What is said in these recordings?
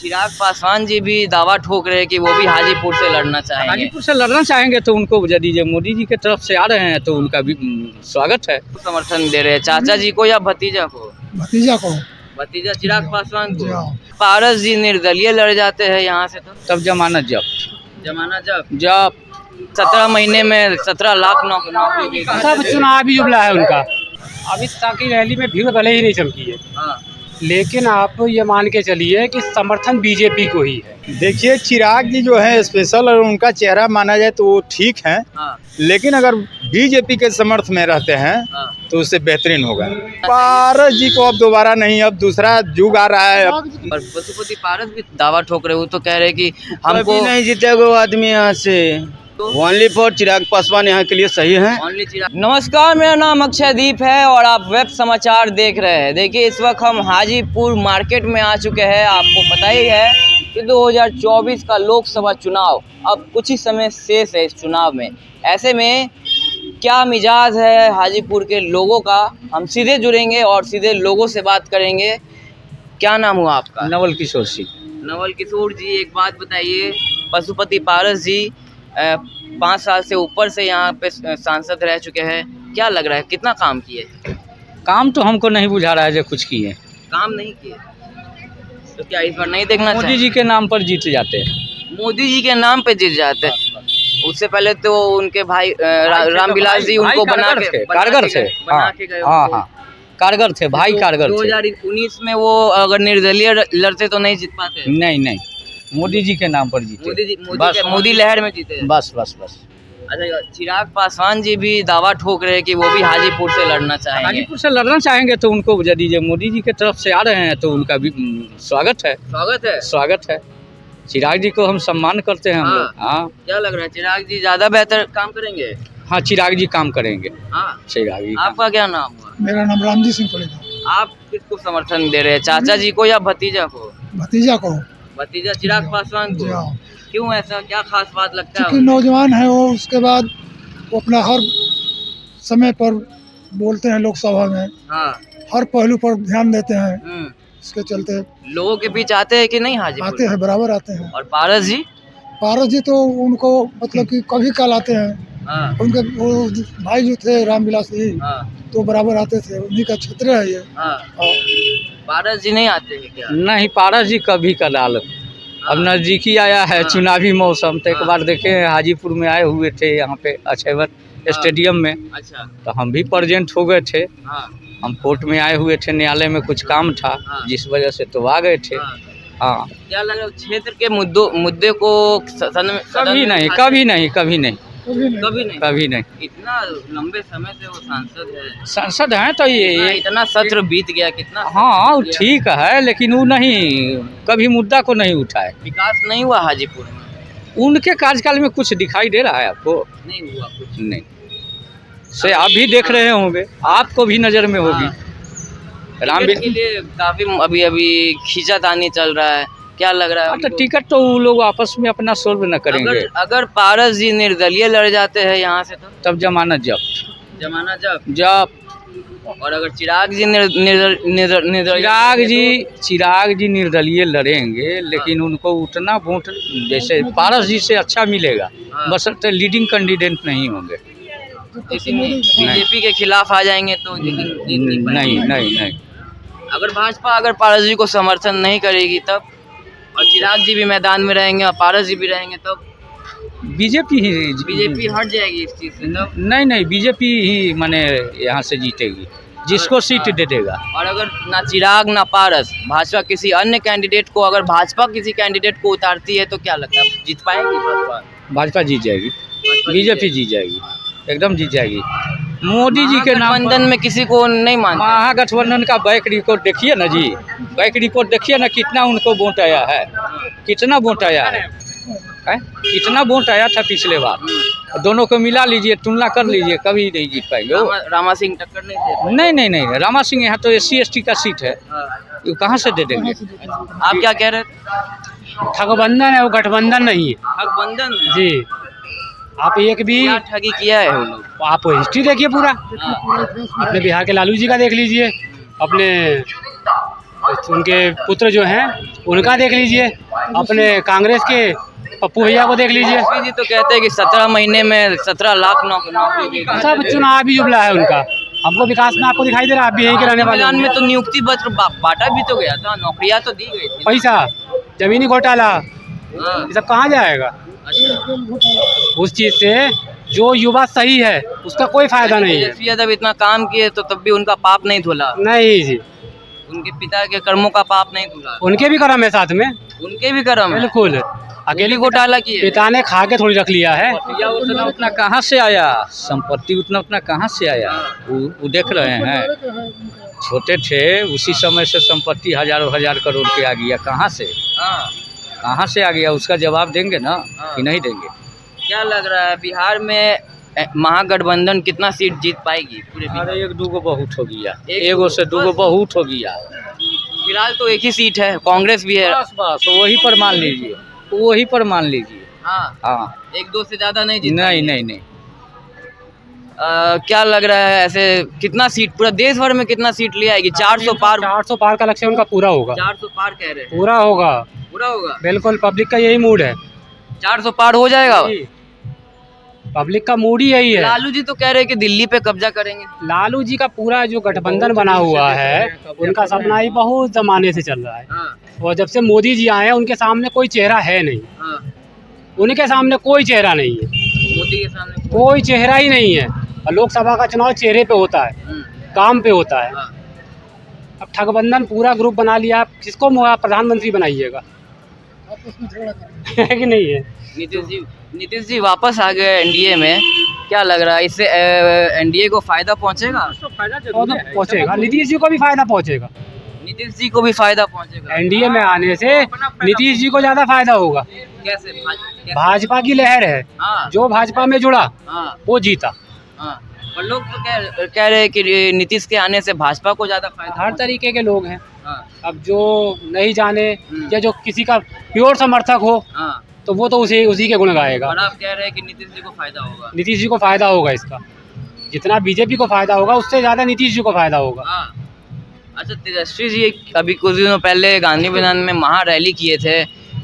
चिराग पासवान जी भी दावा ठोक रहे हैं कि वो भी हाजीपुर से लड़ना चाहेंगे। हाजीपुर से लड़ना चाहेंगे तो उनको यदि मोदी जी की तरफ से आ रहे हैं तो उनका भी स्वागत है। समर्थन दे रहे हैं चाचा जी को या भतीजा को? भतीजा को। भतीजा चिराग पासवान को। पारस जी निर्दलीय लड़ जाते हैं यहाँ से तो तब जमानत जब्त। जमाना जब 17 महीने में 17 लाख नौकरी। सब चुनावी जुमला है उनका। अभी तक की रैली में भीड़ भले ही नहीं चमकी है, लेकिन आप ये मान के चलिए कि समर्थन बीजेपी को ही है। देखिए चिराग जी जो है स्पेशल और उनका चेहरा माना जाए तो वो ठीक है, लेकिन अगर बीजेपी के समर्थ में रहते हैं तो उससे बेहतरीन होगा। पारस जी को अब दोबारा नहीं, अब दूसरा युग आ रहा है। और पशुपति पारस भी दावा ठोक रहे, वो तो कह रहे कि हमको नहीं जीतेगा वो आदमी यहाँ से। ओनली फॉर चिराग पासवान यहाँ के लिए सही है। नमस्कार, मेरा नाम अक्षयदीप है और आप वेब समाचार देख रहे हैं। देखिए इस वक्त हम हाजीपुर मार्केट में आ चुके हैं। आपको पता ही है कि 2024 का लोकसभा चुनाव अब कुछ ही समय शेष है इस चुनाव में। ऐसे में क्या मिजाज है हाजीपुर के लोगों का, हम सीधे जुड़ेंगे और सीधे लोगों से बात करेंगे। क्या नाम हुआ आपका? नवल किशोर सिंह। नवल किशोर जी, एक बात बताइए, पशुपति पारस जी 5 साल से ऊपर से यहाँ पे सांसद रह चुके हैं, क्या लग रहा है कितना काम किए? काम तो हमको नहीं बुझा रहा है जो कुछ किए। काम नहीं किए तो क्या इस बार नहीं देखना मोदी जी के नाम पर जीत जाते हैं। मोदी जी के नाम पे जीत जाते हैं। उससे पहले तो उनके भाई रामविलास जी उनको बना के कारगर थे। हाँ, कारगर थे भाई, कारगर थे। 2019 में वो अगर निर्दलीय लड़ते तो नहीं जीत पाते। नहीं, मोदी जी के नाम पर जीते। मोदी लहर में जीते। बस। अच्छा, चिराग पासवान जी भी दावा ठोक रहे हैं कि वो भी हाजीपुर से लड़ना चाहेंगे। हाजीपुर से लड़ना चाहेंगे तो उनको यदि मोदी जी की तरफ से आ रहे हैं तो उनका भी स्वागत है। स्वागत है। चिराग जी को हम सम्मान करते हैं हम लोग। हाँ, क्या लग रहा है चिराग जी ज्यादा बेहतर काम करेंगे? हाँ, चिराग जी काम करेंगे। हाँ, चिराग जी। आपका क्या नाम हुआ? मेरा नाम रामजी सिंह पड़ेगा। आप किसको समर्थन दे रहे हैं, चाचा जी को या भतीजा को? भतीजा को। भतीजा चिराग पासवान को। क्यों ऐसा, क्या खास बात लगता है? नौजवान है वो, उसके बाद वो अपना हर समय पर बोलते हैं लोकसभा में। हर पहलू पर ध्यान देते हैं। इसके चलते लोगों के बीच आते हैं कि नहीं हाजीपुर? आते हैं, बराबर आते हैं। और पारस जी तो उनको मतलब कि कभी कल आते हैं। उनके वो भाई जो थे रामविलास जी, तो बराबर आते थे। उन्हीं का क्षेत्र है ये। पारस जी नहीं आते हैं क्या? नहीं, पारस जी कभी कदाल। अब नजदीकी आया है चुनावी मौसम, तो एक बार देखे हाजीपुर में आए हुए थे यहाँ पे अक्षयवर स्टेडियम में। अच्छा, तो हम भी प्रेजेंट हो गए थे। हम कोर्ट में आए हुए थे, न्यायालय में कुछ काम था जिस वजह से तो आ गए थे। हाँ, क्या लग रहा है क्षेत्र के मुद्दे को कभी नहीं। इतना लंबे समय से वो सांसद हैं तो ये इतना सत्र बीत गया कितना। हाँ, ठीक है, लेकिन वो नहीं कभी मुद्दा को नहीं उठाए। विकास नहीं हुआ हाजीपुर में उनके कार्यकाल में। कुछ दिखाई दे रहा है आपको? नहीं हुआ कुछ। नहीं से आप भी देख रहे होंगे, आपको भी नजर में होगी। रामविलास के लिए काफी अभी खींचातानी चल रहा है, क्या लग रहा है? तो टिकट तो वो लोग आपस में अपना सोल्व न करेंगे। अगर पारस जी निर्दलीय लड़ जाते हैं यहाँ से तो तब जमानत जब्त। और अगर चिराग जी निर्दलीय लड़ेंगे, लेकिन उनको उतना वोट जैसे पारस जी से अच्छा मिलेगा, बस लीडिंग कैंडिडेट नहीं होंगे। बीजेपी के खिलाफ आ जाएंगे तो नहीं। अगर भाजपा पारस जी को समर्थन नहीं करेगी तब, और चिराग जी भी मैदान में रहेंगे और पारस जी भी रहेंगे तब बीजेपी हट जाएगी इस चीज से तब? नहीं, बीजेपी ही माने यहाँ से जीतेगी, जिसको सीट दे देगा। और अगर ना चिराग ना पारस, भाजपा किसी अन्य कैंडिडेट को, अगर भाजपा किसी कैंडिडेट को उतारती है तो क्या लगता है जीत पाएगी भाजपा? जीत जाएगी। बीजेपी जीत जाएगी, एकदम जीत जाएगी। मोदी जी के गठबंधन में किसी को नहीं मानते। महागठबंधन का बैक रिपोर्ट देखिए ना जी, बैक रिपोर्ट देखिए ना, कितना उनको वोट आया है, कितना वोट आया है, कितना वोट आया था पिछले बार। दोनों को मिला लीजिए, तुलना कर लीजिए, कभी नहीं जीत पाएंगे। रामा सिंह टक्कर नहीं? नहीं, रामा सिंह यहाँ तो SC/ST का सीट है, ये कहाँ से दे देंगे? आप क्या कह रहे थे? ठगबंधन है वो, गठबंधन नहीं है। ठगबंधन जी। आप एक भी ठगी किया है वो लोग? आप हिस्ट्री देखिए पूरा। अपने बिहार के लालू जी का देख लीजिए, अपने उनके पुत्र जो हैं उनका देख लीजिए, अपने कांग्रेस के पप्पू भैया को देख लीजिए। तेजस्वी जी तो कहते हैं कि 17 महीने में 17 लाख नौकरी दे दी। सब चुनावी जुमला है उनका। हमको विकास में आपको दिखाई दे रहा है, आप भी यहीं के रहने वाले मैदान हैं। में तो नियुक्ति पत्र बांटा भी तो गया था, नौकरियां तो दी गई थी। पैसा, जमीनी घोटाला, हाँ, ये सब कहाँ जाएगा? अच्छा। उस चीज़ से जो युवा सही है उसका कोई फायदा नहीं है। तेजस्वी यादव इतना काम किए तो तब भी उनका पाप नहीं धुला, नहीं जी, उनके पिता के कर्मों का पाप नहीं धुला, उनके भी कर्म है साथ में, उनके भी कर्म है। बिल्कुल। अकेले घोटाला किए। पिता ने खा के थोड़ी रख लिया है। उतना उतना कहाँ से आया, संपत्ति उतना उतना कहाँ से आया? वो देख रहे हैं, छोटे थे उसी समय से संपत्ति हजारों हजार करोड़ के आ गया। कहाँ से, हाँ, कहाँ से आ गया? उसका जवाब देंगे ना कि नहीं देंगे? क्या लग रहा है बिहार में महागठबंधन कितना सीट जीत पाएगी पूरे बिहार? अरे एक दूगो बहुत हो गया, एक एगो से दूगो बहुत हो गया। फिलहाल तो एक ही सीट है, कांग्रेस भी है। बस बस वही पर मान लीजिए, वही पर मान लीजिए। हाँ, हाँ, एक दो से ज्यादा नहीं जीत नहीं पाएगी। नहीं नहीं। क्या लग रहा है ऐसे कितना सीट पूरा देश भर में कितना सीट ले आएगी? 400 पार, 400 पार का लक्ष्य उनका पूरा होगा। 400 पार कह रहे हैं, पूरा होगा, पूरा होगा। बिल्कुल। पब्लिक का यही मूड है, 400 पार हो जाएगा। पब्लिक का मूड ही यही है। लालू जी तो कह रहे हैं कि दिल्ली पे कब्जा करेंगे। लालू जी का पूरा जो गठबंधन बना हुआ है उनका सपना ही बहुत जमाने से चल रहा है। हाँ, और जब से मोदी जी आए हैं उनके सामने कोई चेहरा है नहीं, हाँ, उनके सामने कोई चेहरा नहीं है, मोदी के सामने कोई चेहरा ही नहीं है। और लोकसभा का चुनाव चेहरे पे होता है, काम पे होता है। हाँ। अब ठगबंधन पूरा ग्रुप बना लिया, आप किसको प्रधानमंत्री बनाइएगा? है कि नहीं है? नीतीश जी वापस आ गए एनडीए में, क्या लग रहा है इससे एनडीए को फायदा पहुंचेगा? और तो पहुंचेगा, नीतीश जी को भी फायदा पहुंचेगा। नीतीश जी को भी फायदा पहुंचेगा। एनडीए में आने से नीतीश जी को ज्यादा फायदा होगा। कैसे? भाजपा की लहर है, हाँ, जो भाजपा में जुड़ा हाँ, वो जीता। हाँ। और लोग तो कह रहे हैं कि नीतीश के आने से भाजपा को ज्यादा फायदा। हर तरीके के लोग हैं। हाँ, अब जो नहीं जाने या जो किसी का प्योर समर्थक हो हाँ। तो वो तो उसी के गुण गाएगा। और आप कह रहे हैं कि नीतीश जी को फायदा होगा। नीतीश जी को फायदा होगा इसका, जितना बीजेपी को फायदा होगा उससे ज्यादा नीतीश जी को फायदा होगा। हाँ। अच्छा, तेजस्वी जी अभी कुछ दिनों पहले गांधी मैदान में महा रैली किए थे,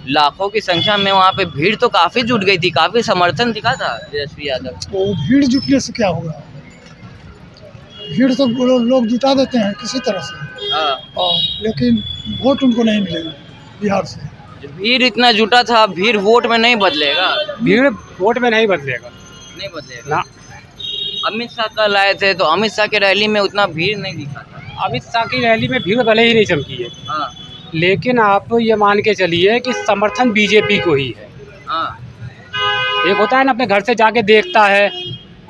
लाखों की संख्या में वहाँ पे भीड़ तो काफी जुट गई थी, काफी समर्थन दिखा था तेजस्वी यादव। तो भीड़ जुटने से क्या होगा? भीड़ तो लोग जुटा देते हैं किसी तरह से, हाँ। लेकिन वोट उनको नहीं मिलेगा बिहार से। जो भीड़ इतना जुटा था, भीड़ वोट में नहीं बदलेगा, भीड़ वोट में नहीं बदलेगा नहीं बदलेगा ना। अमित शाह कल आए थे तो अमित शाह की रैली में उतना भीड़ नहीं दिखा था। अमित शाह की रैली में भीड़ भले ही नहीं चमकी है, हाँ, लेकिन आप ये मान के चलिए कि समर्थन बीजेपी को ही है। हाँ, एक होता है ना, अपने घर से जाके देखता है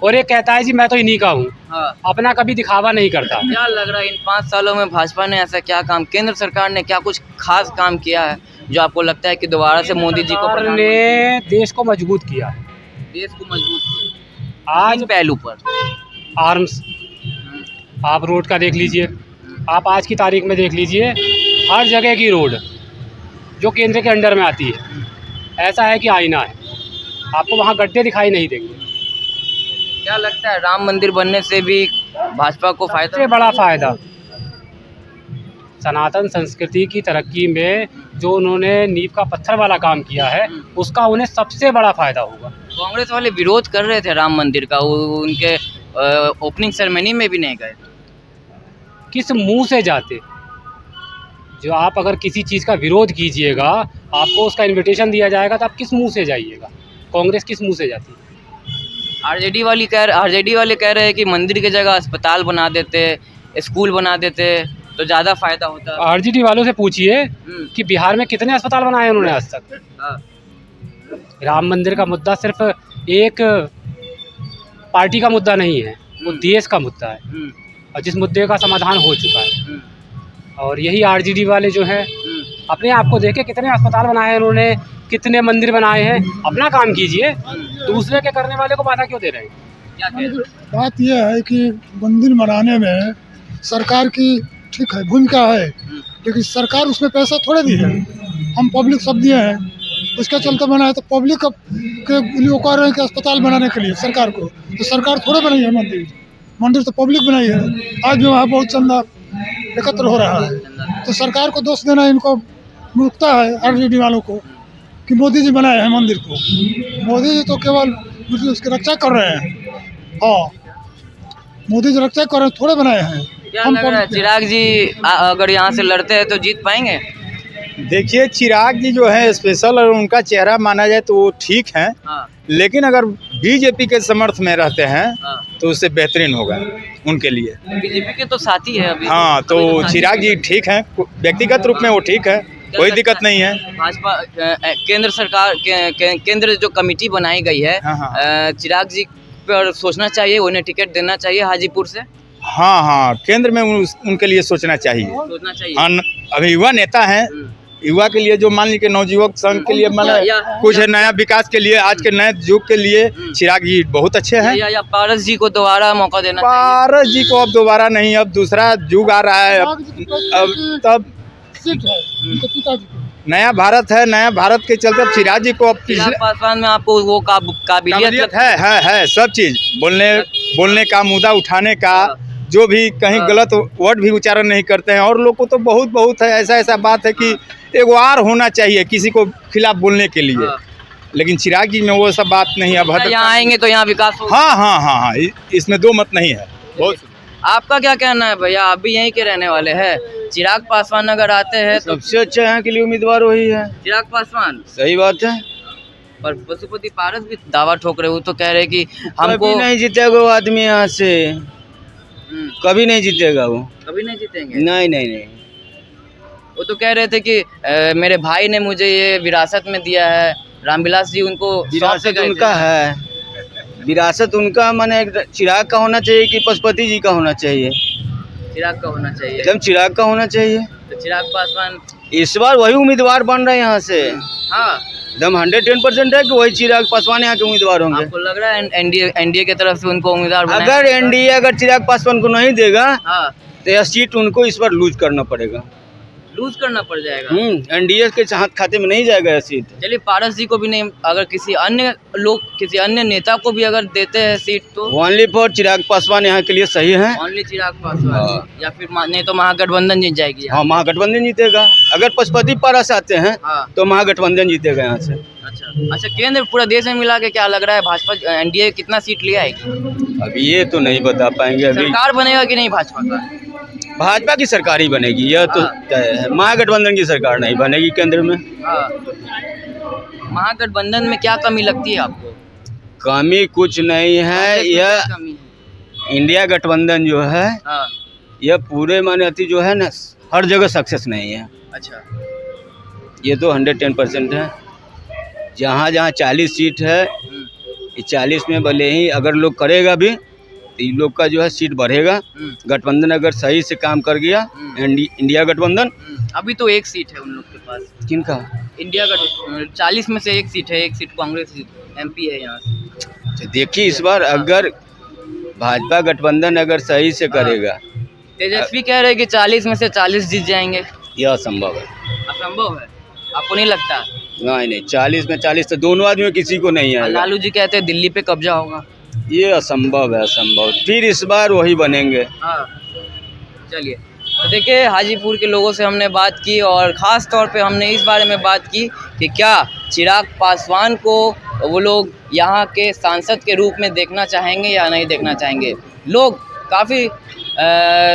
और एक कहता है जी मैं तो इन्हीं का हूँ, हाँ। अपना कभी दिखावा नहीं करता। क्या लग रहा है इन 5 सालों में भाजपा ने ऐसा क्या काम, केंद्र सरकार ने क्या कुछ खास काम किया है जो आपको लगता है कि दोबारा से मोदी जी को सरकार ने देश को मजबूत किया है। देश को मजबूत किया आज पहलू पर? आर्म्स, आप रोड का देख लीजिए, आप आज की तारीख में देख लीजिए, हर जगह की रोड जो केंद्र के अंडर में आती है ऐसा है कि आईना है, आपको वहाँ गड्ढे दिखाई नहीं देंगे। क्या लगता है राम मंदिर बनने से भी भाजपा को फायदा? सबसे बड़ा फायदा सनातन संस्कृति की तरक्की में जो उन्होंने नींव का पत्थर वाला काम किया है उसका उन्हें सबसे बड़ा फायदा होगा। कांग्रेस वाले विरोध कर रहे थे राम मंदिर का, वो उनके ओपनिंग सेरेमनी में भी नहीं गए। किस मुंह से जाते? जो आप अगर किसी चीज़ का विरोध कीजिएगा, आपको उसका इनविटेशन दिया जाएगा तो आप किस मुंह से जाइएगा? कांग्रेस किस मुंह से जाती है? आरजेडी वाले कह रहे हैं कि मंदिर की जगह अस्पताल बना देते, स्कूल बना देते तो ज़्यादा फायदा होता। आरजेडी वालों से पूछिए कि बिहार में कितने अस्पताल बनाए उन्होंने आज तक। हाँ। राम मंदिर का मुद्दा सिर्फ एक पार्टी का मुद्दा नहीं है, वो देश का मुद्दा है और जिस मुद्दे का समाधान हो चुका है। और यही आरजेडी वाले जो हैं अपने आप को देखे कितने अस्पताल बनाए हैं उन्होंने, कितने मंदिर बनाए हैं। अपना काम कीजिए, दूसरे के करने वाले को बाधा क्यों दे रहे हैं? क्या कह रहे हैं? बात यह है कि मंदिर बनाने में सरकार की ठीक है भूमिका है, लेकिन सरकार उसमें पैसा थोड़े दी है, हम पब्लिक सब दिए हैं, उसके चलते बनाए। तो पब्लिक के लिए कह रहे हैं कि अस्पताल बनाने के लिए सरकार को, तो सरकार थोड़े बनाई है मंदिर तो पब्लिक बनाई है। आज भी वहाँ बहुत चंदा एकत्र हो रहा है। तो सरकार को दोष देना इनको मूर्खता है, आरजेडी वालों को, कि मोदी जी बनाए हैं मंदिर को। मोदी जी तो केवल मतलब उसकी रक्षा कर रहे हैं। हाँ, मोदी जी रक्षा कर रहे हैं, थोड़े बनाए हैं। क्या लग रहा है चिराग जी अगर यहाँ से लड़ते हैं तो जीत पाएंगे? देखिए, चिराग जी जो है स्पेशल और उनका चेहरा माना जाए तो वो ठीक है, हाँ, लेकिन अगर बीजेपी के समर्थ में रहते हैं हाँ। तो उससे बेहतरीन होगा उनके लिए। बीजेपी के तो साथी है अभी। हाँ, अभी तो साथी चिराग जी ठीक हैं, व्यक्तिगत रूप में वो ठीक है, क्या कोई लगता दिक्कत नहीं है। भाजपा केंद्र सरकार केंद्र जो कमेटी बनाई गई है, हाँ, हाँ। चिराग जी पर सोचना चाहिए, उन्हें टिकट देना चाहिए हाजीपुर से, हाँ हाँ, केंद्र में उनके लिए सोचना चाहिए। सोचना चाहिए। हाँ, अभी युवा नेता हैं, युवा के लिए जो मान लीजिए नवयुवक संघ के लिए माना कुछ है, नया विकास के लिए, आज के नए युग के लिए चिराग जी बहुत अच्छे हैं। या पारस जी को दोबारा मौका देना चाहिए। पारस जी को अब दोबारा नहीं, अब दूसरा युग आ रहा है, अब तब सीट है उनके पिताजी को। नया भारत है, नया भारत के चलते अब चिराग जी को अब चिराग पासवान में आपको वो काबिलियत है सब चीज, बोलने का, मुद्दा उठाने का, जो भी कहीं गलत वर्ड भी उच्चारण नहीं करते हैं। और लोग को तो बहुत है, ऐसा बात है कि एक वार होना चाहिए किसी को खिलाफ बोलने के लिए, लेकिन चिराग जी में वो सब बात नहीं। अब यहाँ आएंगे तो यहाँ विकास होगा। हाँ, इसमें दो मत नहीं है। बहुत आपका क्या कहना है भैया, आप भी यहीं के रहने वाले हैं? चिराग पासवान अगर आते हैं तो सबसे अच्छा यहाँ के लिए उम्मीदवार वही है। चिराग पासवान। सही बात है। पर पशुपति पारस भी दावा ठोक रहे, वो तो कह रहे कि हमको कभी नहीं जीतेगा वो आदमी यहाँ से, कभी नहीं जीतेगा वो, कभी नहीं जीतेंगे। नहीं। वो तो कह रहे थे कि मेरे भाई ने मुझे ये विरासत में दिया है, रामविलास जी उनको विरासत उनका है, विरासत उनका माने चिराग का होना चाहिए कि पशुपति जी का होना चाहिए? चिराग का होना चाहिए। एकदम चिराग का होना चाहिए। तो चिराग पासवान इस बार वही उम्मीदवार बन रहे हैं यहाँ से, हाँ एकदम 110% है कि वही चिराग पासवान यहाँ के उम्मीदवार होंगे। आपको लग रहा है एनडीए की तरफ से उनको उम्मीदवार बनाया? अगर एनडीए अगर चिराग पासवान को नहीं देगा हाँ, तो यह सीट उनको इस बार लूज करना पड़ेगा। लूज करना पड़ जाएगा। एनडीए के हाथ खाते में नहीं जाएगा यह सीट। चलिए पारस जी को भी नहीं, अगर किसी अन्य नेता को भी अगर देते हैं सीट तो ओनली फॉर चिराग पासवान यहाँ के लिए सही है। ओनली चिराग पासवान, या फिर नहीं तो महागठबंधन जीत जाएगी। हाँ, महागठबंधन जीतेगा। अगर पशुपति पारस आते हैं हाँ, तो महागठबंधन जीतेगा यहाँ से। अच्छा केंद्र पूरा देश में मिला के क्या लग रहा है, भाजपा एनडीए कितना सीट ले आएगी? अभी ये तो नहीं बता पाएंगे। अभी सरकार बनेगा कि नहीं भाजपा का? भाजपा की सरकार ही बनेगी, यह तो तय है। महागठबंधन की सरकार नहीं बनेगी केंद्र में। हाँ। महागठबंधन में क्या कमी लगती है आपको? कमी कुछ नहीं है, यह कमी है। इंडिया गठबंधन जो है हाँ, यह पूरे माने अति जो है ना हर जगह सक्सेस नहीं है। अच्छा, ये तो 110% है। जहाँ 40 सीट है, ये 40 में भले ही अगर लोग करेगा भी तो इन लोग का जो है सीट बढ़ेगा। गठबंधन अगर सही से काम कर गया, इंडिया गठबंधन। अभी तो एक सीट है उन लोग के पास। किनका? इंडिया गठबंधन 40 में से एक सीट है, एक सीट कांग्रेस एमपी है यहाँ से। देखिए इस बार अगर भाजपा गठबंधन अगर सही से करेगा, तेजस्वी कह रहे हैं कि 40 में से 40 जीत जाएंगे। यह असंभव है। असंभव है, आपको नहीं लगता? नहीं, 40 में 40 तो दोनों आदमी किसी को नहीं है। लालू जी कहते हैं दिल्ली पे कब्जा होगा। ये असंभव है, असंभव। फिर इस बार वही बनेंगे। हाँ, चलिए तो देखिए हाजीपुर के लोगों से हमने बात की और ख़ास तौर पे हमने इस बारे में बात की कि क्या चिराग पासवान को वो लोग यहाँ के सांसद के रूप में देखना चाहेंगे या नहीं देखना चाहेंगे। लोग काफ़ी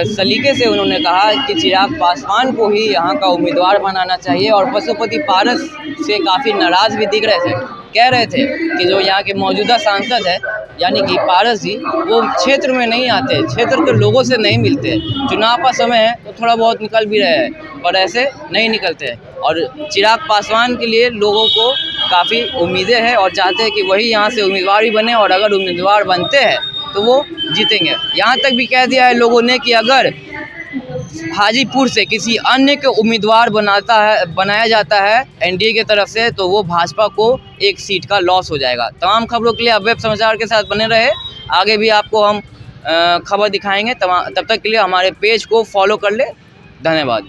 सलीके से उन्होंने कहा कि चिराग पासवान को ही यहाँ का उम्मीदवार बनाना चाहिए और पशुपति पारस से काफ़ी नाराज़ भी दिख रहे थे। कह रहे थे कि जो यहाँ के मौजूदा सांसद है यानी कि पारस जी, वो क्षेत्र में नहीं आते, क्षेत्र के लोगों से नहीं मिलते। चुनाव का समय है तो थोड़ा बहुत निकल भी रहे हैं पर ऐसे नहीं निकलते। और चिराग पासवान के लिए लोगों को काफ़ी उम्मीदें हैं और चाहते हैं कि वही यहाँ से उम्मीदवार भी बने और अगर उम्मीदवार बनते हैं तो वो जीतेंगे। यहाँ तक भी कह दिया है लोगों ने कि अगर हाजीपुर से किसी अन्य के उम्मीदवार बनाया जाता है एनडीए की तरफ से तो वो भाजपा को एक सीट का लॉस हो जाएगा। तमाम खबरों के लिए आप वेब समाचार के साथ बने रहे, आगे भी आपको हम खबर दिखाएंगे। तब तक के लिए हमारे पेज को फॉलो कर ले। धन्यवाद।